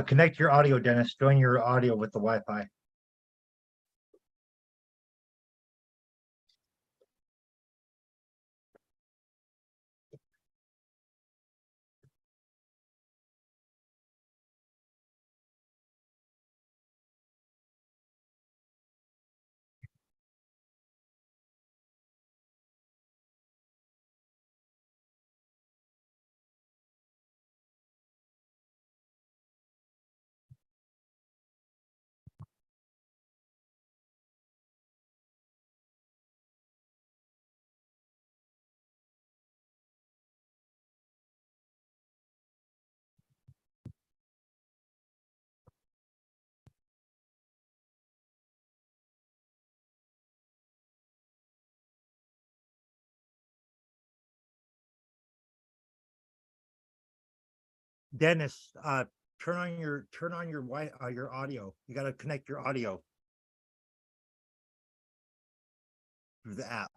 Connect your audio, Dennis. Join your audio with the Wi-Fi. Dennis, turn on your your audio. You got to connect your audio through the app.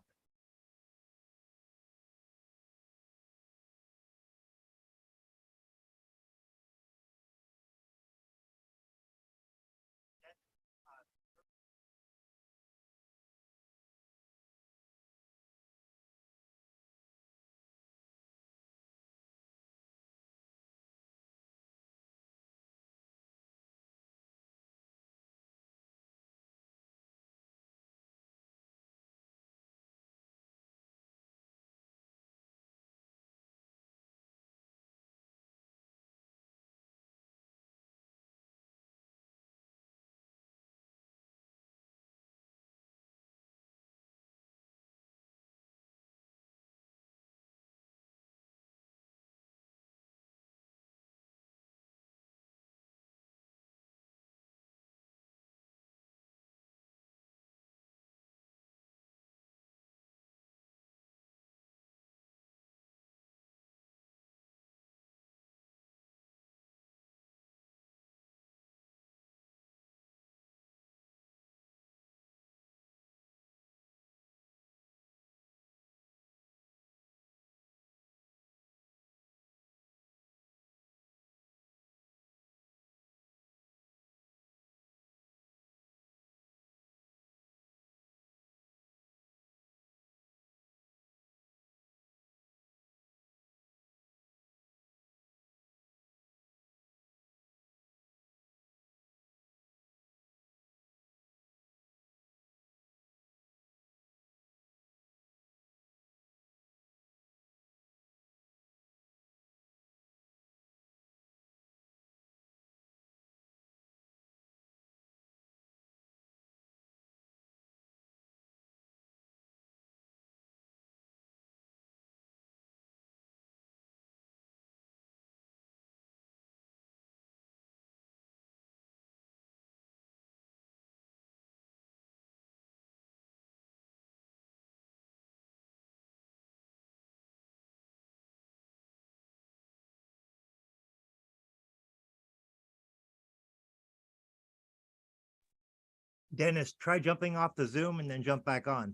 Dennis, try jumping off the Zoom and then jump back on.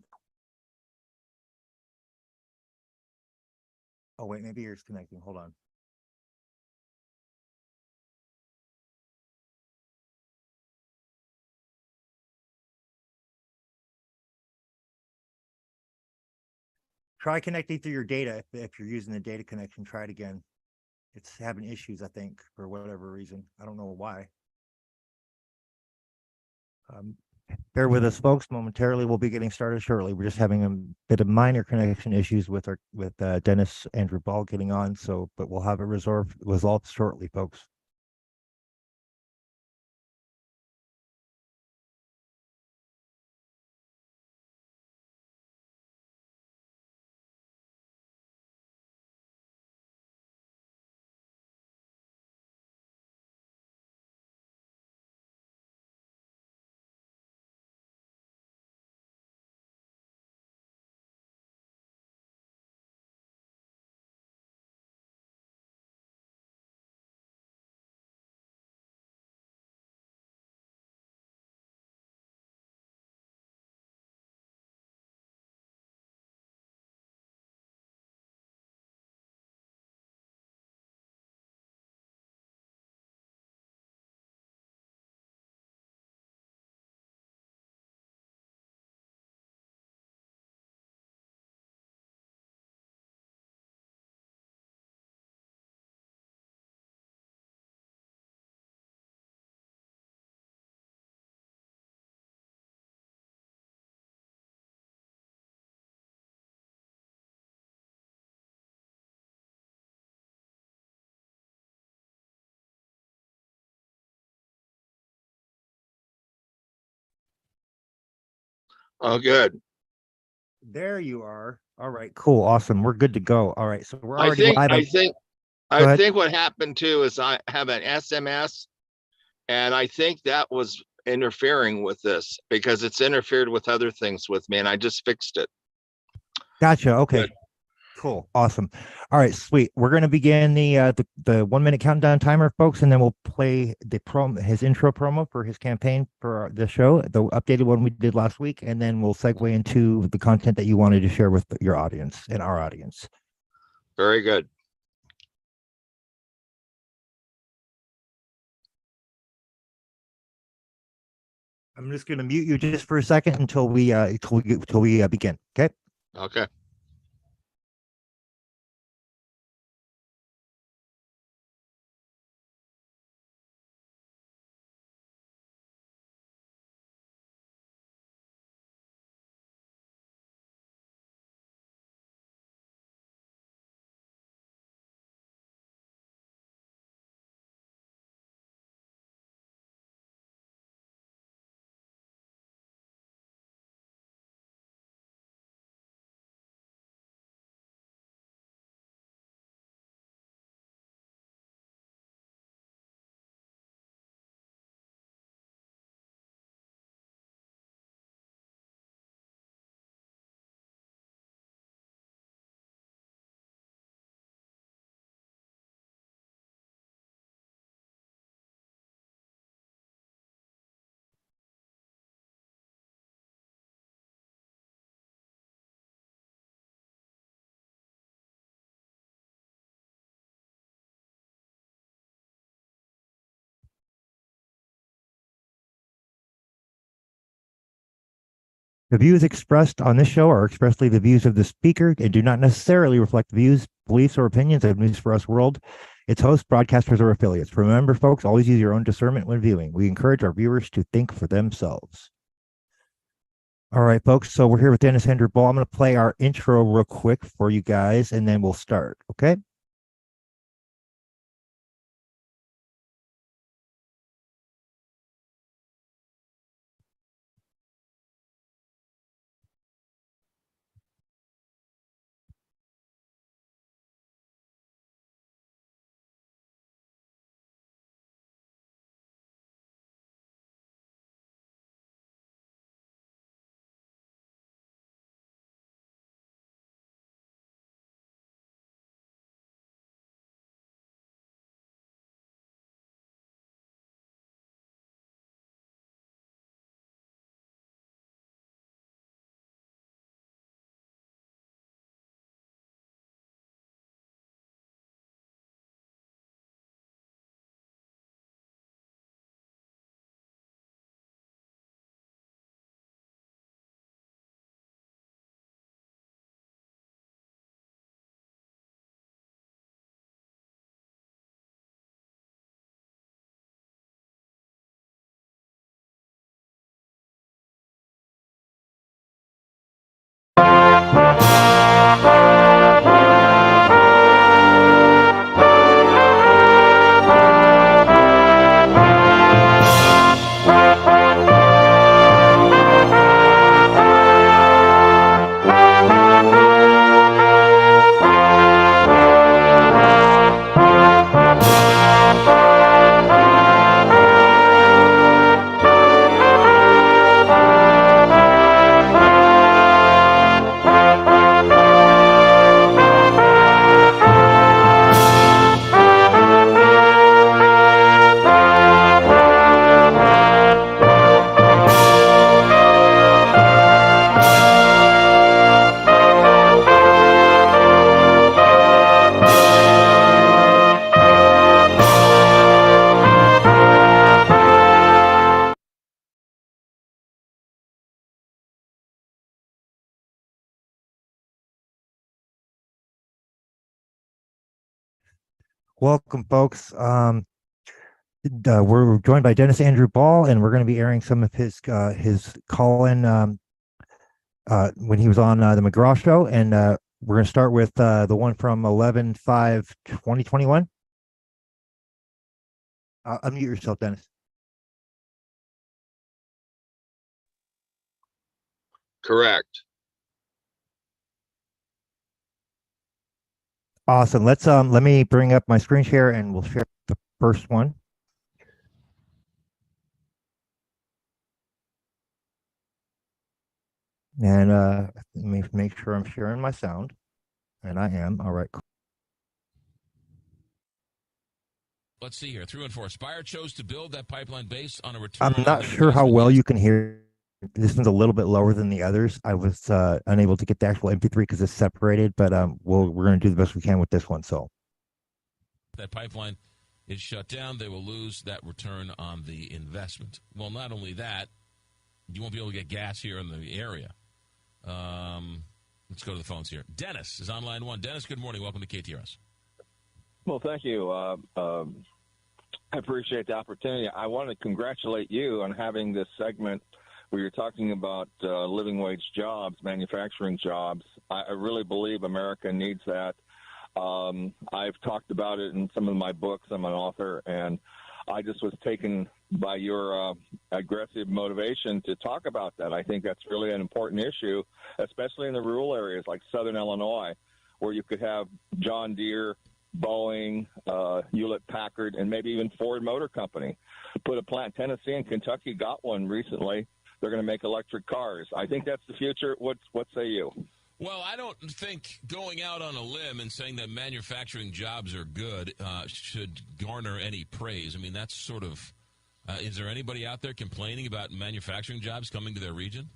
Oh, wait, maybe yours connecting. Hold on. Try connecting through your data. If you're using the data connection, try it again. It's having issues, I think, for whatever reason. I don't know why. Bear with us, folks. Momentarily, we'll be getting started shortly. We're just having a bit of minor connection issues with Dennis Andrew Ball getting on. So, but we'll have it resolved shortly, folks. Oh, good. There you are. All right, cool, awesome. We're good to go. All right, so we're I already think live I on. think Go I ahead. think what happened too is I have an SMS, and I think that was interfering with this because it's interfered with other things with me, and I just fixed it. Gotcha. Good. Okay. Cool. Awesome. All right, sweet. We're gonna begin the 1 minute countdown timer, folks, and then we'll play his intro promo for his campaign for the show, the updated one we did last week, and then we'll segue into the content that you wanted to share with your audience and our audience. Very good. I'm just gonna mute you just for a second until we begin. Okay. Okay. The views expressed on this show are expressly the views of the speaker and do not necessarily reflect the views, beliefs, or opinions of News for Us World, its hosts, broadcasters, or affiliates. Remember, folks, always use your own discernment when viewing. We encourage our viewers to think for themselves. All right, folks. So we're here with Dennis Andrew Ball. I'm going to play our intro real quick for you guys, and then we'll start. Okay. Welcome, folks. We're joined by Dennis Andrew Ball, and we're going to be airing some of his call-in when he was on the McGraw Show, and we're going to start with the one from 11/5/2021. Unmute yourself, Dennis. Correct. Awesome. Let me bring up my screen share and we'll share the first one. And let me make sure I'm sharing my sound. And I am. All right. Let's see here. 3 and 4. Spire chose to build that pipeline based on a return. I'm on not their sure how investment. well Yes. you can hear. This one's a little bit lower than the others. I was unable to get the actual MP3 because it's separated, but we're going to do the best we can with this one. So That pipeline is shut down. They will lose that return on the investment. Well, not only that, you won't be able to get gas here in the area. Let's go to the phones here. Dennis is on line one. Dennis, good morning. Welcome to KTRS. Well, thank you. I appreciate the opportunity. I want to congratulate you on having this segment where you're talking about living wage jobs, manufacturing jobs. I really believe America needs that. I've talked about it in some of my books. I'm an author, and I just was taken by your aggressive motivation to talk about that. I think that's really an important issue, especially in the rural areas like Southern Illinois, where you could have John Deere, Boeing, Hewlett-Packard, and maybe even Ford Motor Company put a plant. Tennessee and Kentucky got one recently. They're going to make electric cars. I think that's the future. What say you? Well, I don't think going out on a limb and saying that manufacturing jobs are good should garner any praise. I mean, that's sort of is there anybody out there complaining about manufacturing jobs coming to their region?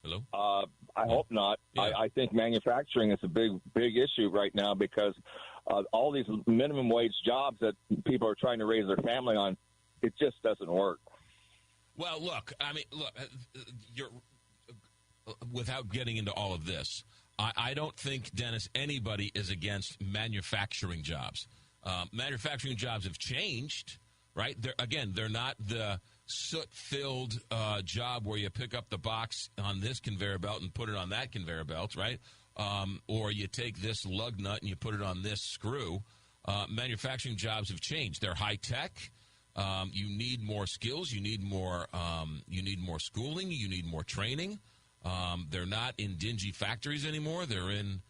Hello? I hope not. Yeah. I think manufacturing is a big issue right now because all these minimum wage jobs that people are trying to raise their family on, it just doesn't work. Well, look, you're without getting into all of this, I don't think, Dennis, anybody is against manufacturing jobs. Manufacturing jobs have changed, right? They're not the soot-filled job where you pick up the box on this conveyor belt and put it on that conveyor belt, right? Or you take this lug nut and you put it on this screw. Manufacturing jobs have changed. They're high-tech. You need more skills. You need more schooling. You need more training. They're not in dingy factories anymore. They're in,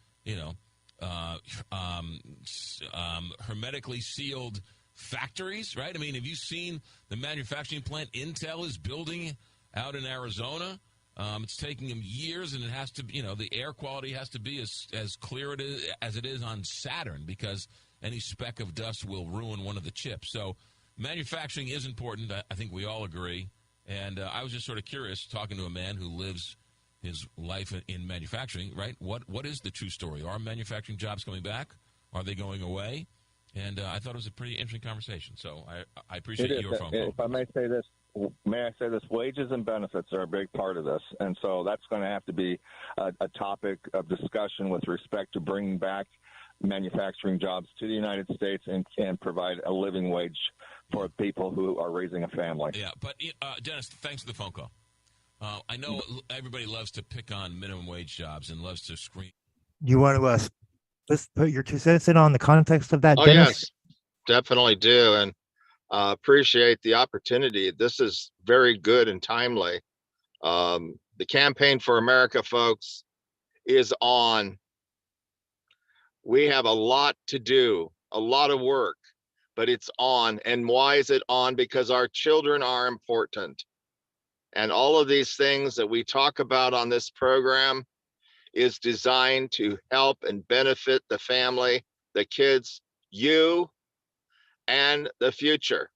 hermetically sealed factories, right? I mean, have you seen the manufacturing plant Intel is building out in Arizona? It's taking them years, and it has to, the air quality has to be as clear as it is on Saturn because any speck of dust will ruin one of the chips. So manufacturing is important. I think we all agree. And I was just sort of curious, talking to a man who lives his life in manufacturing, right? What is the true story? Are manufacturing jobs coming back? Are they going away? And I thought it was a pretty interesting conversation. So I appreciate your phone call. If I may say this, wages and benefits are a big part of this. And so that's going to have to be a topic of discussion with respect to bringing back manufacturing jobs to the United States and provide a living wage for people who are raising a family. Yeah, but Dennis, thanks for the phone call. I know everybody loves to pick on minimum wage jobs and loves to scream. You want to let's put your 2 cents in on the context of that, Oh, Dennis? yes, definitely do. And appreciate the opportunity. This is very good and timely. The Campaign for America, folks, is on. We have a lot to do, a lot of work, but it's on. And why is it on? Because our children are important. And all of these things that we talk about on this program is designed to help and benefit the family, the kids, you, and the future.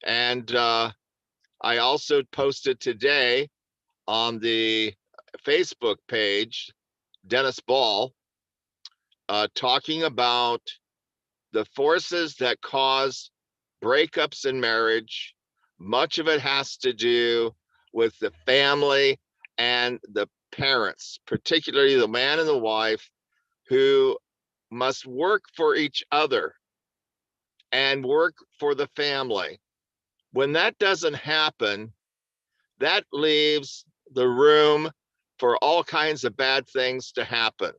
And I also posted today on the Facebook page, Dennis Ball, talking about the forces that cause breakups in marriage. Much of it has to do with the family and the parents, particularly the man and the wife, who must work for each other and work for the family. When that doesn't happen, that leaves the room for all kinds of bad things to happen.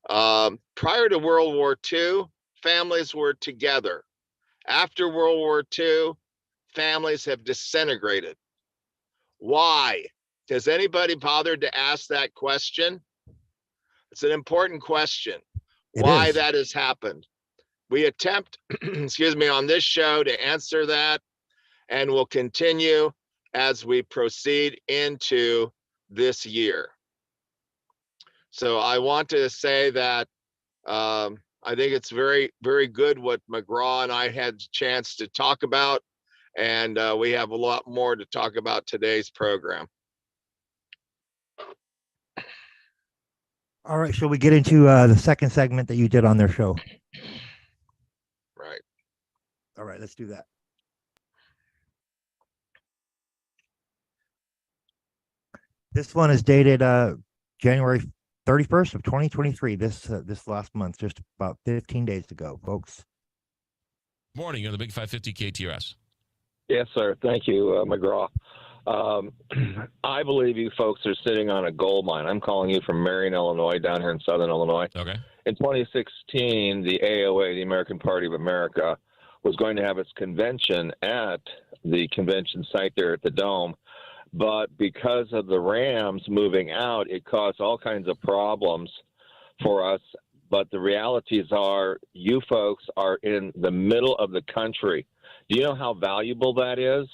Prior to World War II, families were together. After World War II, families have disintegrated. Why? Has anybody bothered to ask that question? It's an important question. Why that has happened. We attempt, excuse me, on this show to answer that, and we'll continue as we proceed into this year. So I want to say that I think it's very, very good what McGraw and I had a chance to talk about, and we have a lot more to talk about today's program. All right, shall we get into the second segment that you did on their show? Right. All right, let's do that. This one is dated January 31st of 2023. This last month, just about 15 days ago, folks. Morning, you're the Big 550 KTRS. Yes, sir. Thank you, McGraw. I believe you folks are sitting on a gold mine. I'm calling you from Marion, Illinois, down here in southern Illinois. Okay. In 2016, the AOA, the American Party of America, was going to have its convention at the convention site there at the Dome. But because of the Rams moving out, it caused all kinds of problems for us. But the realities are you folks are in the middle of the country. Do you know how valuable that is?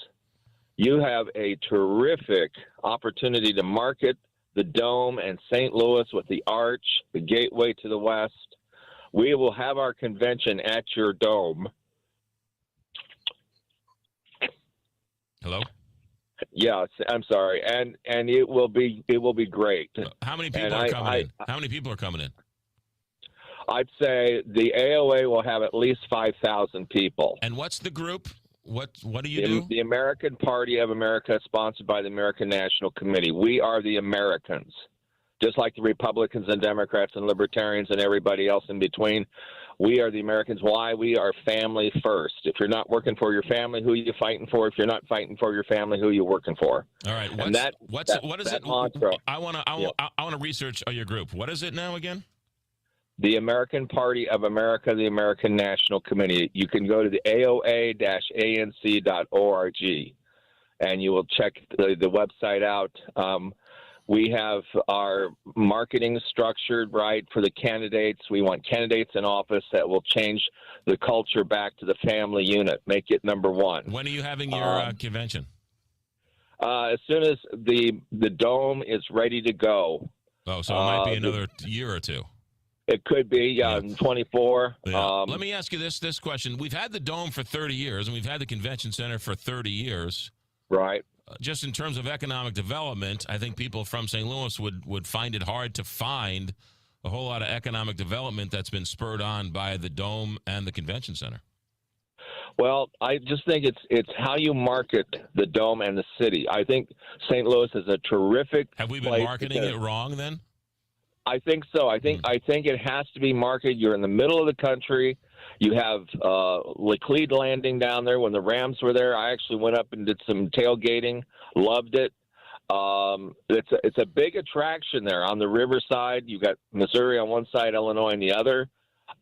You have a terrific opportunity to market the Dome and St. Louis with the Arch, the gateway to the west. We will have our convention at your Dome. Hello? Yes, I'm sorry, and it will be great. How many people are coming in? How many people are coming in? I'd say the AOA will have at least 5,000 people. And what's the group? What do you do? The American Party of America, sponsored by the American National Committee. We are the Americans, just like the Republicans and Democrats and Libertarians and everybody else in between. We are the Americans. Why? We are family first. If you're not working for your family, who are you fighting for? If you're not fighting for your family, who are you working for? All right. What is it? Mantra, I want to research your group. What is it now again? The American Party of America, the American National Committee. You can go to the AOA-ANC.org, and you will check the website out. We have our marketing structured right for the candidates. We want candidates in office that will change the culture back to the family unit, make it number one. When are you having your convention? As soon as the Dome is ready to go. Oh, so it might be another year or two. It could be in 24. Yeah. Let me ask you this question. We've had the Dome for 30 years, and we've had the Convention Center for 30 years. Right. Just in terms of economic development, I think people from St. Louis would find it hard to find a whole lot of economic development that's been spurred on by the Dome and the Convention Center. Well, I just think it's how you market the Dome and the city. I think St. Louis is a terrific Have we been marketing it wrong then? I think so. I think it has to be marketed. You're in the middle of the country. You have Laclede Landing down there. When the Rams were there, I actually went up and did some tailgating. Loved it. It's a big attraction there on the riverside. You got Missouri on one side, Illinois on the other.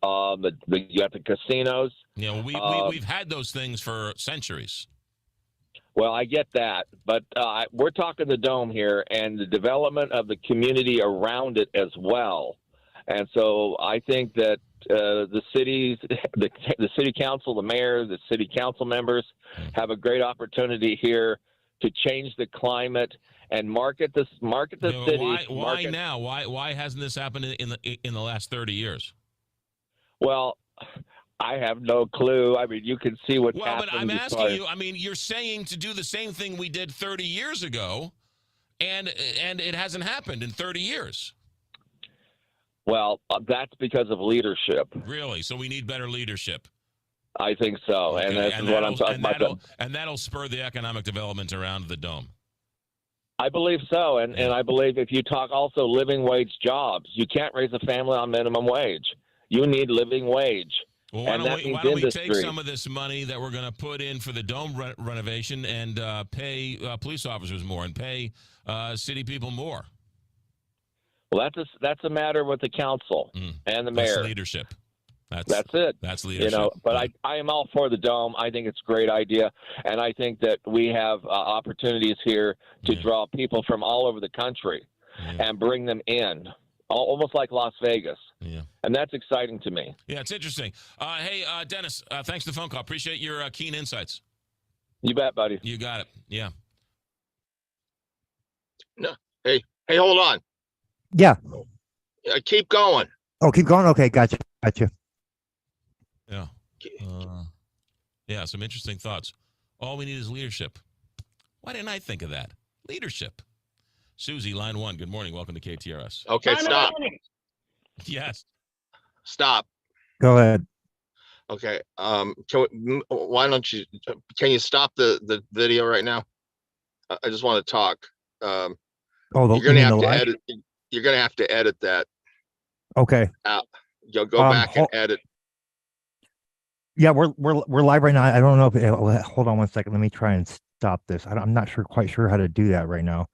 You got the casinos. Yeah, we've had those things for centuries. Well, I get that, but we're talking the Dome here and the development of the community around it as well. And so I think that the city council, the mayor, the city council members have a great opportunity here to change the climate and market the city. Why now? Why hasn't this happened in the last 30 years? Well, I have no clue. I mean, you can see what's happened. Well, but I'm asking you, I mean, you're saying to do the same thing we did 30 years ago, and it hasn't happened in 30 years. Well, that's because of leadership. Really? So we need better leadership. I think so, Okay. and that's what I'm talking about. And that'll spur the economic development around the Dome. I believe so, and I believe if you talk also living wage jobs, you can't raise a family on minimum wage. You need living wage. Well, why don't we take some of this money that we're going to put in for the Dome renovation and pay police officers more and pay city people more? Well, that's a matter with the council and the mayor. Leadership. That's it. That's leadership. But I am all for the dome. I think it's a great idea, and I think that we have opportunities here to draw people from all over the country and bring them in, almost like Las Vegas. Yeah. And that's exciting to me. Yeah, it's interesting. Hey, Dennis, thanks for the phone call. Appreciate your keen insights. You bet, buddy. You got it. Yeah. No. Hey, hold on. Yeah. Keep going. Oh, keep going. Okay, gotcha. Yeah. Yeah, some interesting thoughts. All we need is leadership. Why didn't I think of that? Leadership. Susie, line 1. Good morning. Welcome to KTRS. Okay, stop. Yes. Stop. Go ahead. Okay. Can you stop the video right now? I just want to talk. You're gonna have to edit. You're gonna have to edit that. Okay. Out. You'll go back and edit. Yeah, we're live right now. I don't know if hold on one second. Let me try and stop this. I'm not quite sure how to do that right now.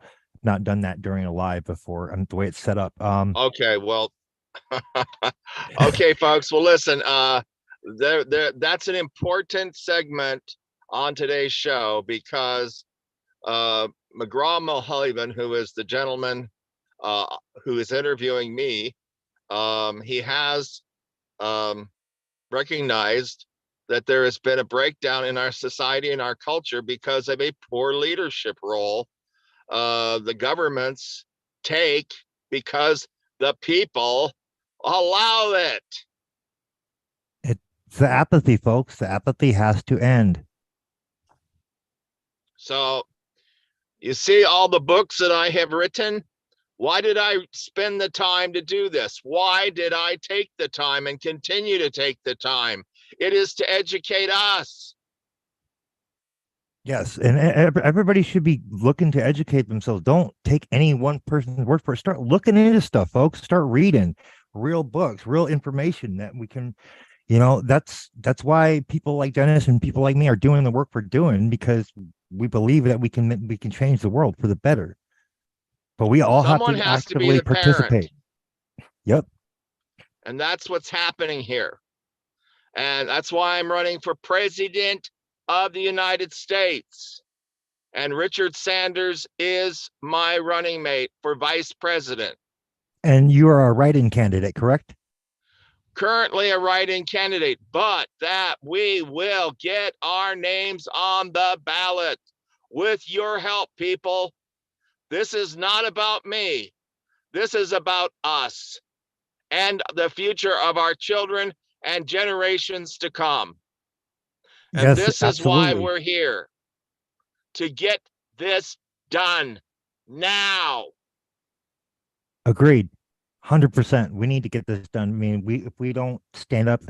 Not done that during a live before. The way it's set up. Okay. Well. Okay, folks. Well, listen. That's an important segment on today's show because McGraw Mulholland, who is the gentleman who is interviewing me, he has recognized that there has been a breakdown in our society and our culture because of a poor leadership role the governments take because the people allow it. It's the apathy, folks. The apathy has to end. So you see all the books that I have written. Why did I spend the time to do this? Why did I take the time and continue to take the time? It is to educate us. Yes, and everybody should be looking to educate themselves. Don't take any one person's word for it. Start looking into stuff, folks. Start reading real books, real information that we can, that's why people like Dennis and people like me are doing the work we're doing, because we believe that we can change the world for the better. But we all have to actively participate. Yep. And that's what's happening here. And that's why I'm running for president of the United States. And Richard Sanders is my running mate for vice president. And you are a write-in candidate, correct? Currently a write-in candidate, but that we will get our names on the ballot with your help, people. This is not about me. This is about us and the future of our children and generations to come. And yes, this absolutely. is why we're here, to get this done now. Agreed. 100%. We need to get this done. I mean, if we don't stand up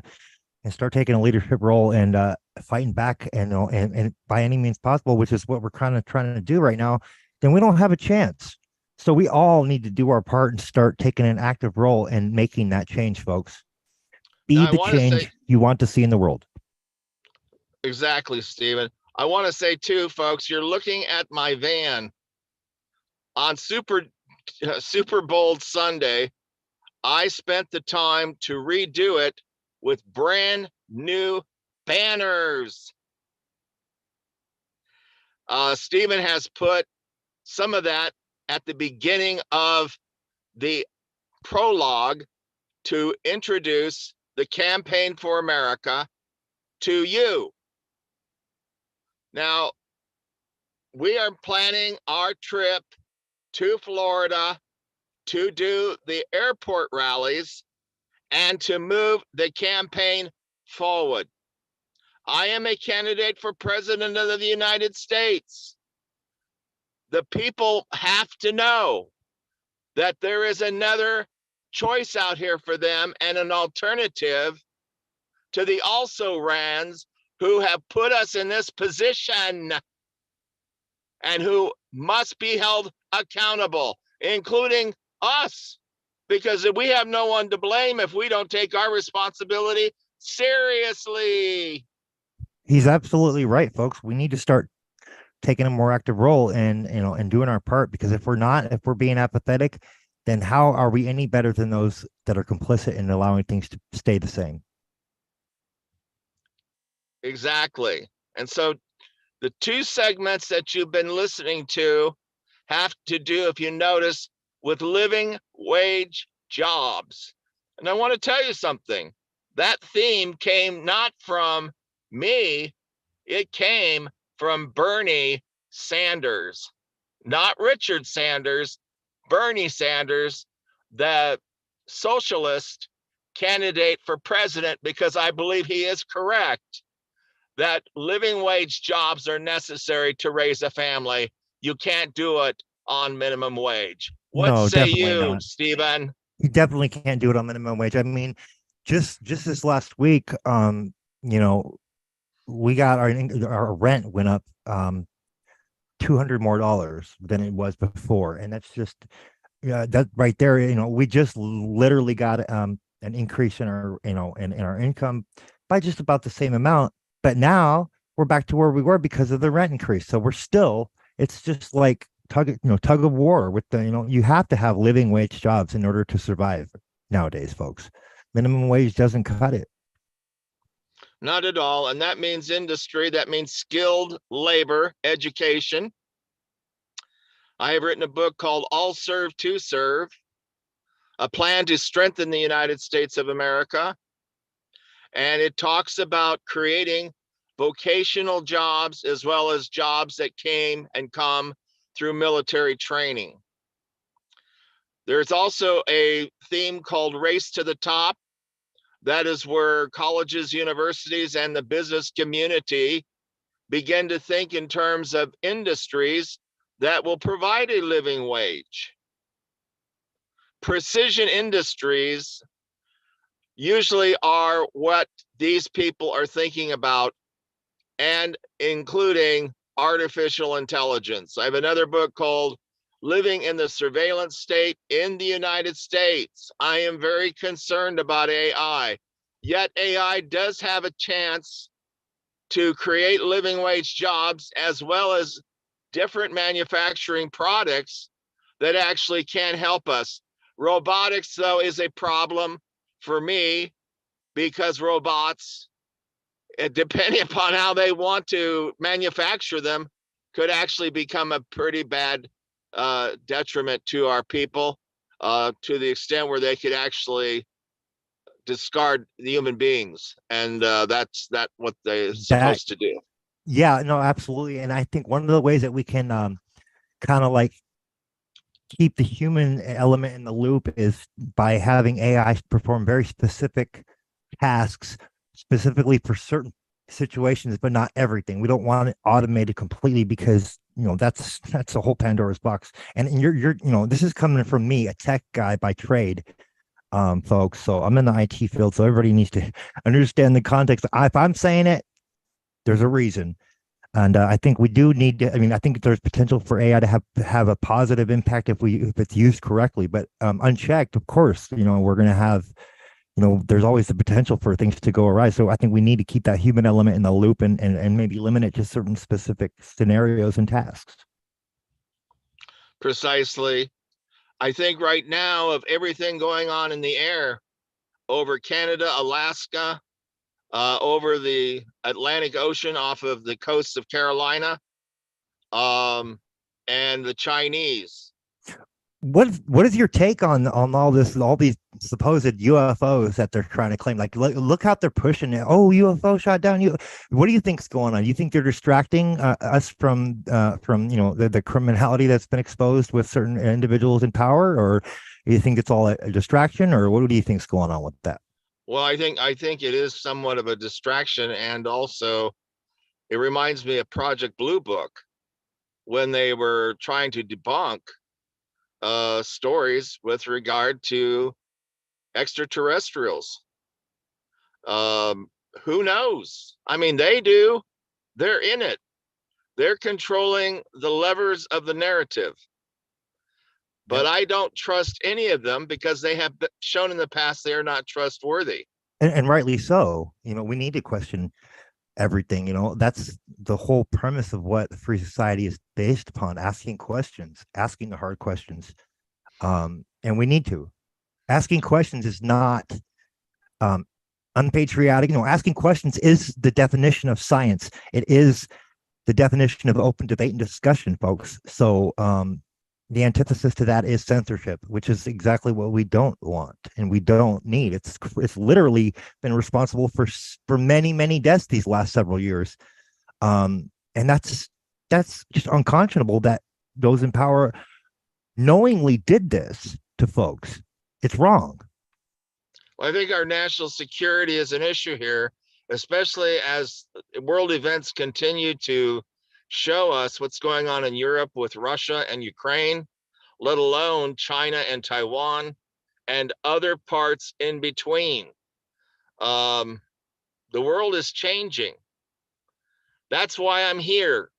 and start taking a leadership role and fighting back and by any means possible, which is what we're kind of trying to do right now, then we don't have a chance. So we all need to do our part and start taking an active role in making that change, folks. Be the change you want to see in the world. Exactly, Stephen. I want to say too, folks, you're looking at my van on Super Bowl Sunday. I spent the time to redo it with brand new banners. Stephen has put some of that at the beginning of the prologue to introduce the Campaign for America to you. Now, we are planning our trip to Florida to do the airport rallies and to move the campaign forward. I am a candidate for president of the United States. The people have to know that there is another choice out here for them and an alternative to the also-rans who have put us in this position and who must be held accountable, including us, because we have no one to blame if we don't take our responsibility seriously. He's absolutely right, folks. We need to start taking a more active role and doing our part, because if we're being apathetic, then how are we any better than those that are complicit in allowing things to stay the same? Exactly. And so the two segments that you've been listening to have to do, if you notice, with living wage jobs. And I want to tell you something. That theme came not from me, it came from Bernie Sanders, not Richard Sanders, Bernie Sanders, the socialist candidate for president, because I believe he is correct that living wage jobs are necessary to raise a family. You can't do it on minimum wage. What No, say definitely you, not. Stephen? You definitely can't do it on minimum wage. I mean, just this last week, you know, we got our rent went up $200 more than it was before, and that's just that right there. We just literally got an increase in our in our income by just about the same amount, but now we're back to where we were because of the rent increase. So we're still, it's just like tug of war with the you have to have living wage jobs in order to survive nowadays, folks. Minimum wage doesn't cut it. Not at all. And that means industry, that means skilled labor, education. I have written a book called All Serve to Serve, a plan to strengthen the United States of America. And it talks about creating vocational jobs as well as jobs that came and come through military training. There's also a theme called Race to the Top. That is where colleges, universities, and the business community begin to think in terms of industries that will provide a living wage. Precision industries usually are what these people are thinking about, and including artificial intelligence. I have another book called Living in the Surveillance State in the United States. I am very concerned about AI, yet AI does have a chance to create living wage jobs as well as different manufacturing products that actually can help us. Robotics, though, is a problem for me because robots, depending upon how they want to manufacture them, could actually become a pretty bad detriment to our people, to the extent where they could actually discard the human beings, and that's what they're supposed to do. Yeah, no, absolutely. And I think one of the ways that we can kind of like keep the human element in the loop is by having AI perform very specific tasks specifically for certain situations, but not everything. We don't want it automated completely because that's a whole Pandora's box. And you're this is coming from me, a tech guy by trade, folks. So I'm in the IT field, so everybody needs to understand the context. If I'm saying it, there's a reason. And I think we do need to. I mean, I think there's potential for AI to have a positive impact if it's used correctly. But unchecked, of course, we're going to have, there's always the potential for things to go awry. So I think we need to keep that human element in the loop and maybe limit it to certain specific scenarios and tasks. Precisely. I think right now, of everything going on in the air over Canada, Alaska, over the Atlantic Ocean off of the coast of Carolina, and the Chinese. What is your take on all this, all these supposed UFOs that they're trying to claim? Like, look how they're pushing it. Oh, UFO shot down you. What do you think's going on? You think they're distracting us from the criminality that's been exposed with certain individuals in power, or you think it's all a distraction, or what do you think's going on with that? Well, I think it is somewhat of a distraction, and also it reminds me of Project Blue Book when they were trying to debunk stories with regard to extraterrestrials. Who knows? I mean, they do. They're in it. They're controlling the levers of the narrative. But I don't trust any of them because they have shown in the past they are not trustworthy. And rightly so. We need to question everything. That's the whole premise of what the free society is based upon: asking questions, asking the hard questions. And we need to. Asking questions is not unpatriotic. Asking questions is the definition of science. It is the definition of open debate and discussion, folks. So the antithesis to that is censorship, which is exactly what we don't want and we don't need. It's literally been responsible for many deaths these last several years, and that's just unconscionable that those in power knowingly did this to folks. It's wrong. Well, I think our national security is an issue here, especially as world events continue to show us what's going on in Europe with Russia and Ukraine, let alone China and Taiwan and other parts in between. The world is changing. That's why I'm here.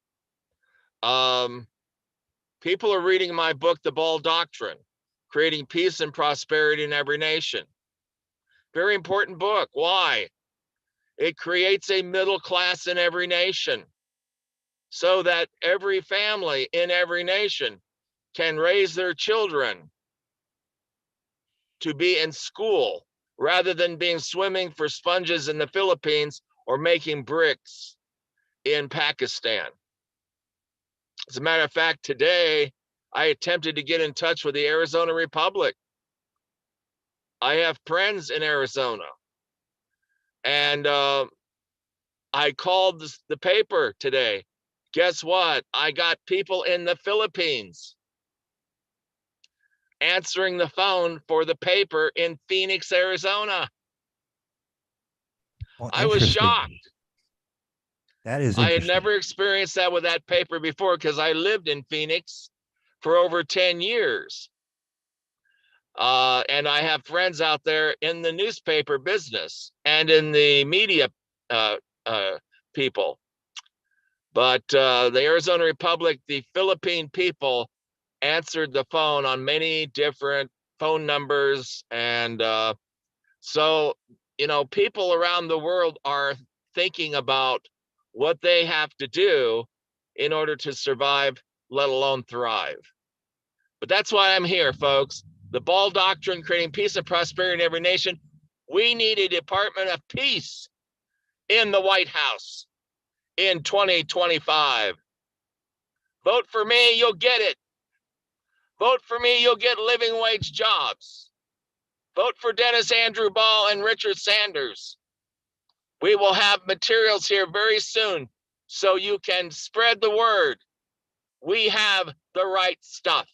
People are reading my book, The Ball Doctrine, Creating Peace and Prosperity in Every Nation. Very important book. Why? It creates a middle class in every nation so that every family in every nation can raise their children to be in school rather than being swimming for sponges in the Philippines or making bricks in Pakistan. As a matter of fact, today I attempted to get in touch with the Arizona Republic. I have friends in Arizona, and I called the paper today. Guess what? I got people in the Philippines answering the phone for the paper in Phoenix, Arizona. Well, I was shocked. That is I had interesting. never experienced that with that paper before because I lived in Phoenix for over 10 years. And I have friends out there in the newspaper business and in the media people. But the Arizona Republic, the Philippine people answered the phone on many different phone numbers. And so, people around the world are thinking about what they have to do in order to survive, let alone thrive. But that's why I'm here, folks. The Ball Doctrine, Creating Peace and Prosperity in Every Nation. We need a Department of Peace in the White House in 2025. Vote for me, you'll get it. Vote for me, you'll get living wage jobs. Vote for Dennis Andrew Ball and Richard Sanders. We will have materials here very soon so you can spread the word. We have the right stuff.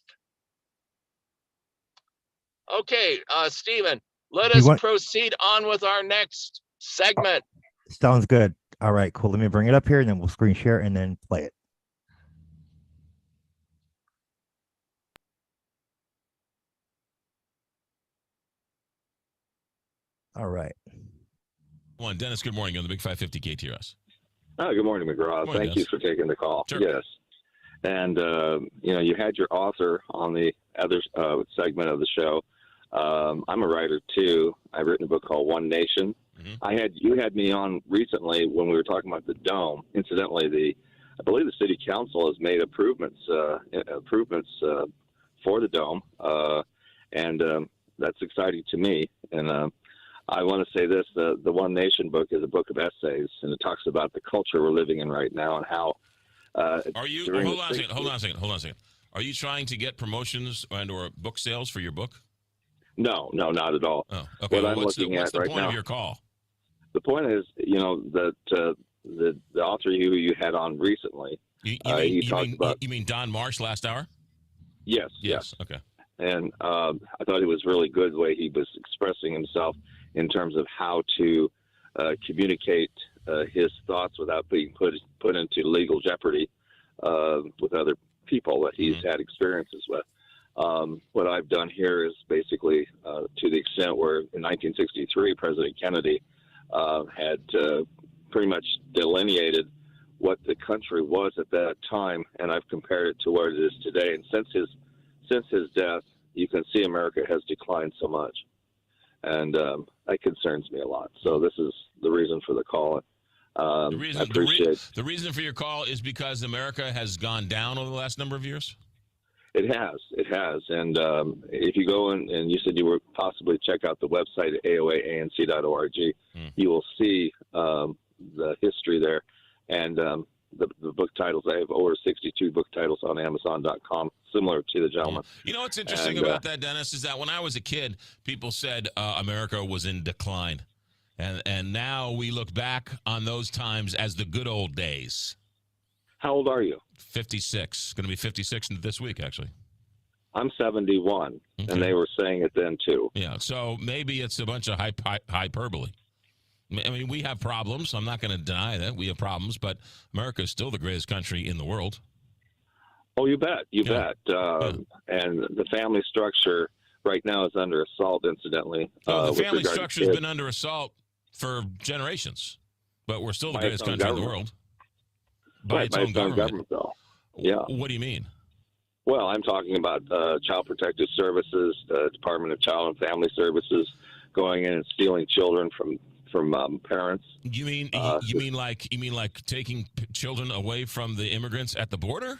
Okay, Stephen, let us proceed on with our next segment. Sounds good. All right, cool. Let me bring it up here and then we'll screen share and then play it. All right. One, Dennis, good morning on the Big 550 KTRS. Oh, good morning, McGraw. Morning, Thank you for taking the call. Sure. Yes. And, you had your author on the other segment of the show. I'm a writer, too. I've written a book called One Nation. Mm-hmm. You had me on recently when we were talking about the dome. Incidentally, I believe the city council has made improvements for the dome, and that's exciting to me. And I want to say this: the One Nation book is a book of essays, and it talks about the culture we're living in right now and how. Are you? Hold on a second. Are you trying to get promotions and/or book sales for your book? No, not at all. Oh, okay. What what's the right point now, of your call? The point is, that the author who you had on recently, you mean Don Marsh last hour? Yes. Okay. And I thought it was really good the way he was expressing himself in terms of how to communicate his thoughts without being put into legal jeopardy with other people that he's had experiences with. What I've done here is basically to the extent where in 1963, President Kennedy had pretty much delineated what the country was at that time, and I've compared it to where it is today. And since his death, you can see America has declined so much, and that concerns me a lot. So this is the reason for the call. The reason for your call is because America has gone down over the last number of years? It has. And if you go and you said you were possibly check out the website at aoaanc.org. You will see the history there, and the book titles. I have over 62 book titles on Amazon.com, similar to the gentleman. You know what's interesting about that, Dennis, is that when I was a kid, people said America was in decline. And now we look back on those times as the good old days. How old are you? 56. Going to be 56 this week, actually. I'm 71, and they were saying it then, too. Yeah, so maybe it's a bunch of hyperbole. I mean, we have problems. I'm not going to deny that. We have problems, but America is still the greatest country in the world. Oh, you bet. You bet. And the family structure right now is under assault, incidentally. So the family structure has been under assault for generations, but we're still the greatest country in the world. By its own government, though. Yeah. What do you mean? Well, I'm talking about Child Protective Services, the Department of Child and Family Services, going in and stealing children from parents. You mean like taking children away from the immigrants at the border?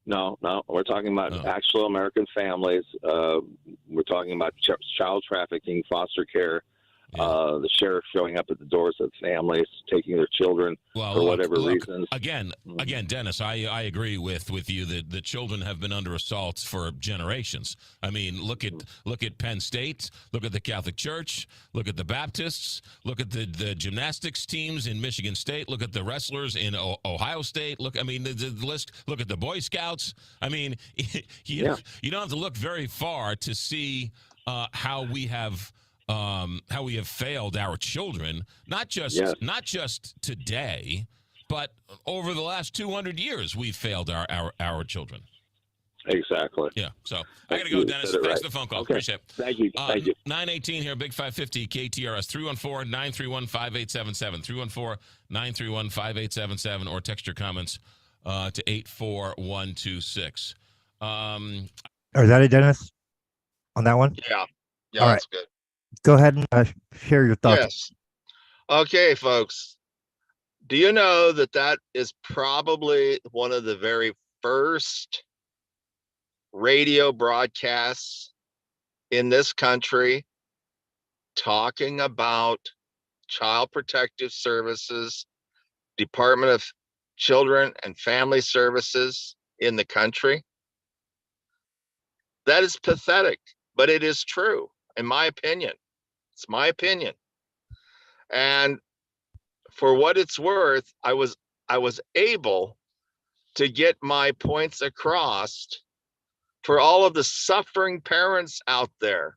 No, we're talking about actual American families. We're talking about child trafficking, foster care. The sheriff showing up at the doors of families, taking their children for whatever reasons. Again, Dennis, I agree with you that the children have been under assault for generations. I mean, look at Penn State, look at the Catholic Church, look at the Baptists, look at the gymnastics teams in Michigan State, look at the wrestlers in Ohio State. Look, I mean, the list. Look at the Boy Scouts. I mean, you don't have to look very far to see how we have failed our children, not just today, but over the last 200 years, we've failed our children. Exactly. Yeah. So I got to go, Dennis. Thanks for the phone call. Okay. Appreciate it. Thank you. 918 here, Big 550 KTRS, 314-931-5877, 314-931-5877, or text your comments to 84126. Is that it, Dennis? On that one? Yeah. Yeah, all that's right. good. Go ahead and share your thoughts. Yes. Okay, folks. Do you know that is probably one of the very first radio broadcasts in this country talking about Child Protective Services, Department of Children and Family Services in the country? That is pathetic, but it is true, in my opinion. It's my opinion. And for what it's worth, I was able to get my points across for all of the suffering parents out there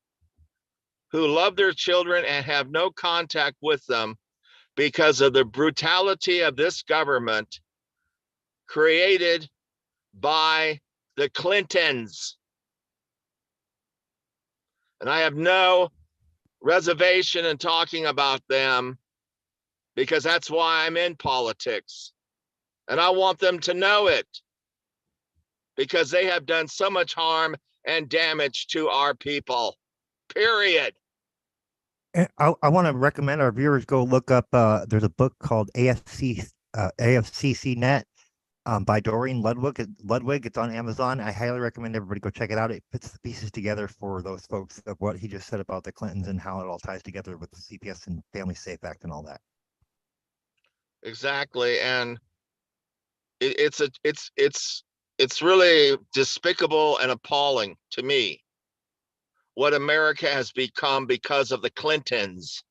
who love their children and have no contact with them because of the brutality of this government created by the Clintons. And I have no reservation in talking about them because that's why I'm in politics. And I want them to know it because they have done so much harm and damage to our people, period. I want to recommend our viewers go look up, there's a book called AFCC Net by Doreen Ludwig. It's on Amazon. I highly recommend everybody go check it out. It puts the pieces together for those folks of what he just said about the Clintons and how it all ties together with the CPS and Family Safe Act and all that. Exactly, and it's really despicable and appalling to me what America has become because of the Clintons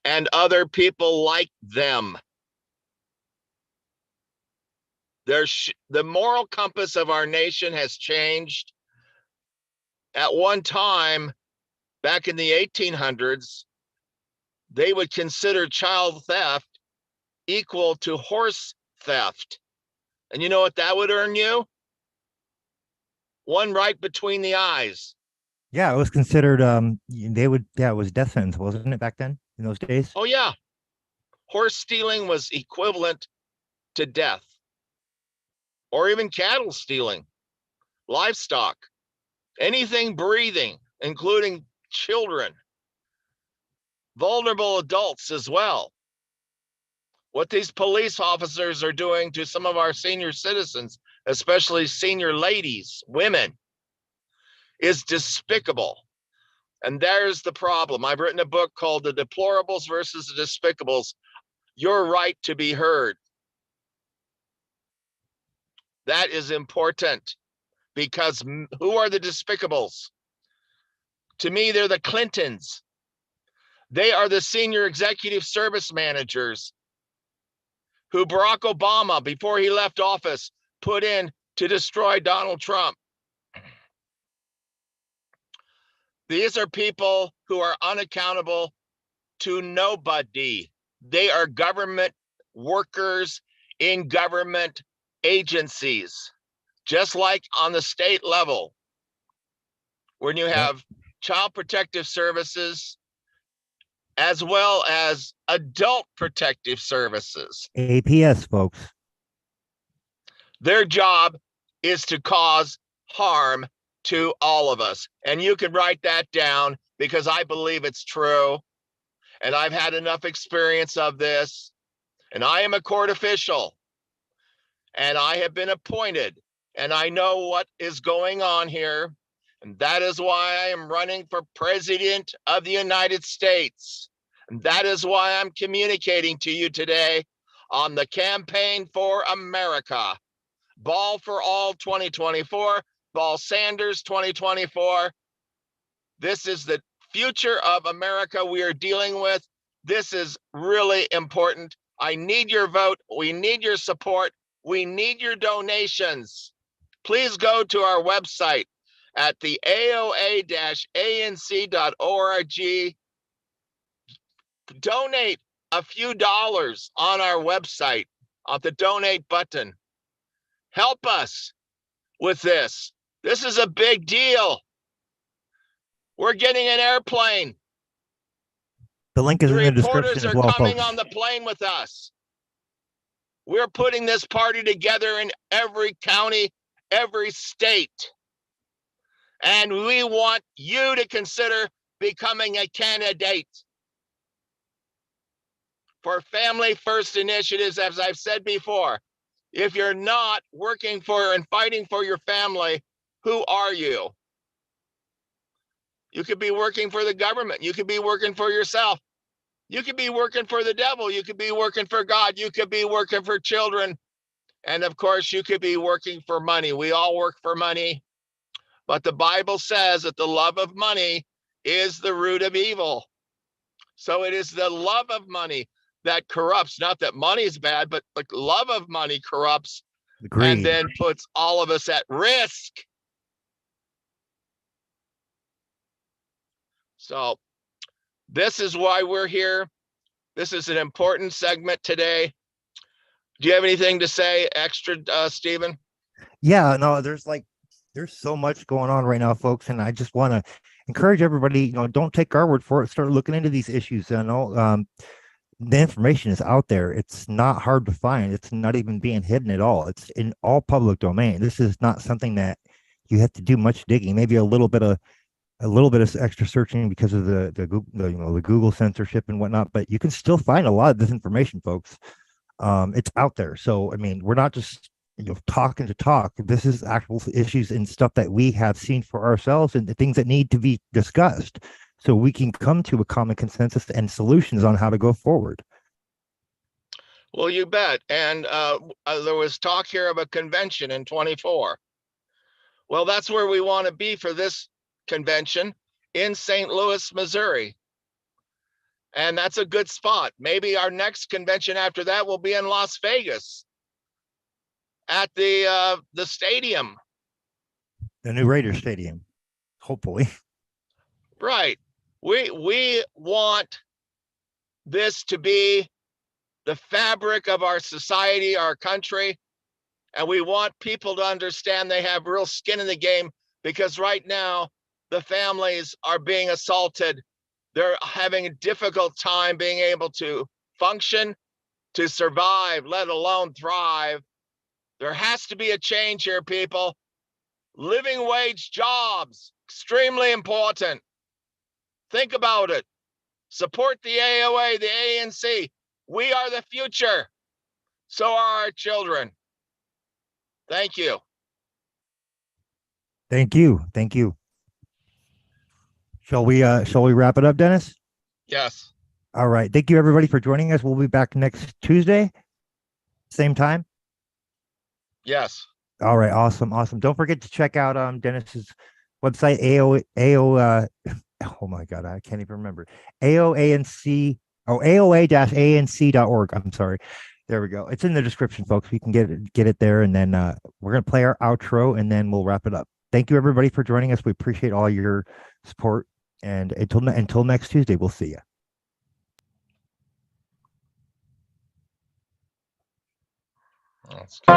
and other people like them. The moral compass of our nation has changed. At one time, back in the 1800s, they would consider child theft equal to horse theft. And you know what that would earn you? One right between the eyes. Yeah, it was considered, it was death sentence, wasn't it, back then, in those days? Oh, yeah. Horse stealing was equivalent to death. Or even cattle stealing, livestock, anything breathing, including children, vulnerable adults as well. What these police officers are doing to some of our senior citizens, especially senior ladies, women, is despicable. And there's the problem. I've written a book called The Deplorables versus the Despicables. Your right to be heard. That is important, because who are the despicables? To me, they're the Clintons. They are the senior executive service managers who Barack Obama, before he left office, put in to destroy Donald Trump. These are people who are unaccountable to nobody. They are government workers in government agencies, just like on the state level, when you have child protective services as well as adult protective services. APS, folks. Their job is to cause harm to all of us. And you can write that down, because I believe it's true. And I've had enough experience of this. And I am a court official. And I have been appointed. And I know what is going on here. And that is why I am running for president of the United States. And that is why I'm communicating to you today on the Campaign for America. Ball for All 2024, Ball Sanders 2024. This is the future of America we are dealing with. This is really important. I need your vote. We need your support. We need your donations. Please go to our website at the AOA-ANC.org. Donate a few dollars on our website at the donate button. Help us with this. This is a big deal. We're getting an airplane. The link is in the description Reporters as are well, coming folks. on the plane with us. We're putting this party together in every county, every state. And we want you to consider becoming a candidate for Family First initiatives, as I've said before. If you're not working for and fighting for your family, who are you? You could be working for the government. You could be working for yourself. You could be working for the devil. You could be working for God. You could be working for children. And of course, you could be working for money. We all work for money. But the Bible says that the love of money is the root of evil. So it is the love of money that corrupts. Not that money is bad, but the love of money corrupts. Agreed. And then puts all of us at risk. So this is why we're here. This is an important segment today. Do you have anything to say extra, Stephen? Yeah, no, there's so much going on right now, folks, and I just want to encourage everybody, don't take our word for it. Start looking into these issues. The information is out there. It's not hard to find. It's not even being hidden at all. It's in all public domain. This is not something that you have to do much digging. Maybe a little bit of extra searching because of the Google censorship and whatnot, but you can still find a lot of this information, folks. It's out there. So, I mean, we're not just talking to talk. This is actual issues and stuff that we have seen for ourselves, and the things that need to be discussed, so we can come to a common consensus and solutions on how to go forward. Well, you bet. And there was talk here of a convention in 24. Well, that's where we want to be for this convention, in St. Louis, Missouri. And that's a good spot. Maybe our next convention after that will be in Las Vegas at the stadium. The new Raiders stadium, hopefully. Right. We want this to be the fabric of our society, our country, and we want people to understand they have real skin in the game, because right now the families are being assaulted. They're having a difficult time being able to function, to survive, let alone thrive. There has to be a change here, people. Living wage jobs, extremely important. Think about it. Support the AOA, the ANC. We are the future. So are our children. Thank you. Thank you. Thank you. Shall we wrap it up, Dennis? Yes. All right. Thank you everybody for joining us. We'll be back next Tuesday, same time. Yes. All right. Awesome. Don't forget to check out Dennis's website, oh my God, I can't even remember. AOA-ANC.org. I'm sorry. There we go. It's in the description, folks. We can get it there, and then we're gonna play our outro, and then we'll wrap it up. Thank you everybody for joining us. We appreciate all your support, and until next Tuesday, we'll see you. That's good.